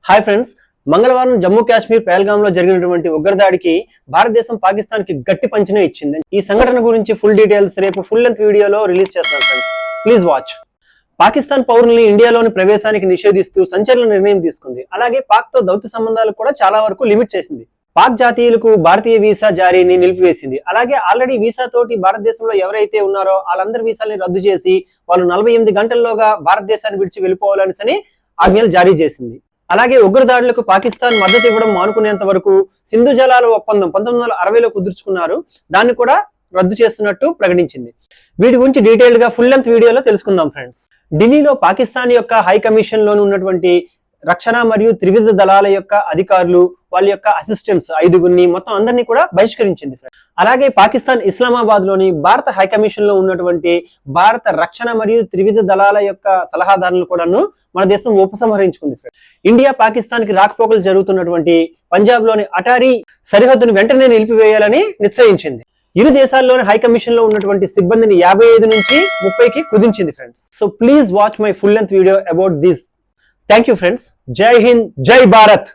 Hi friends, మంగళవారం జమ్మూ కాశ్మీర్ పహల్గామ్ లో జరిగినటువంటి ఉగ్రదాడికి భారతదేశం పాకిస్తాన్ కి గట్టి పంచినే ఇచ్చింది. ఈ సంఘటన గురించి ఫుల్ డీటెయిల్స్ రేపు ఫుల్ లెంత్ వీడియోలో రిలీజ్ చేస్తాను ఫ్రెండ్స్, ప్లీజ్ వాచ్. పాకిస్తాన్ పౌరుల్ని ఇండియాలోని ప్రవేశానికి నిషేధిస్తూ సంచలన నిర్ణయం తీసుకుంది. అలాగే పాక్ తో దౌత్య సంబంధాలు కూడా చాలా వరకు లిమిట్ చేసింది. పాక్ జాతీయులకు భారతీయ వీసా జారీని నిలిపివేసింది. అలాగే ఆల్రెడీ వీసా తోటి భారతదేశంలో ఎవరైతే ఉన్నారో వాళ్ళందరి వీసాల్ని రద్దు చేసి వాళ్ళు 48 గంటల్లోగా భారతదేశాన్ని విడిచి వెళ్ళిపోవాలని ఆజ్ఞలు జారీ చేసింది. అలాగే ఉగ్రదాడులకు పాకిస్తాన్ మద్దతు ఇవ్వడం మానుకునేంత వరకు సింధు జలాల ఒప్పందం 1960లో కుదుర్చుకున్నారు, దాన్ని కూడా రద్దు చేస్తున్నట్టు ప్రకటించింది. వీటి గురించి డీటెయిల్డ్ గా ఫుల్ లెంత్ వీడియోలో తెలుసుకుందాం ఫ్రెండ్స్. ఢిల్లీలో పాకిస్తాన్ యొక్క హై కమిషన్ లోని ఉన్నటువంటి రక్షణ మరియు త్రివిధ దళాల యొక్క అధికారులు, వాళ్ళ యొక్క అసిస్టెంట్స్ 5గురిని మొత్తం అందరినీ కూడా బహిష్కరించింది. అలాగే పాకిస్తాన్ ఇస్లామాబాద్ లోని భారత హై కమిషన్ లో ఉన్నటువంటి భారత రక్షణ మరియు త్రివిధ దళాల యొక్క సలహాదారులను కూడాను మన దేశం ఉపసంహరించుకుంది. ఇండియా పాకిస్తాన్ కి రాకపోకలు జరుగుతున్నటువంటి పంజాబ్ లోని అటారీ సరిహద్దును వెంటనే నిలిపివేయాలని నిశ్చయించింది. ఇరు దేశాల్లోని హై కమిషన్ లో ఉన్నటువంటి సిబ్బందిని 55 నుంచి 30కి కుదించింది friends. So please watch my full length video about this. Thank you friends. జై హింద్, జై భారత్.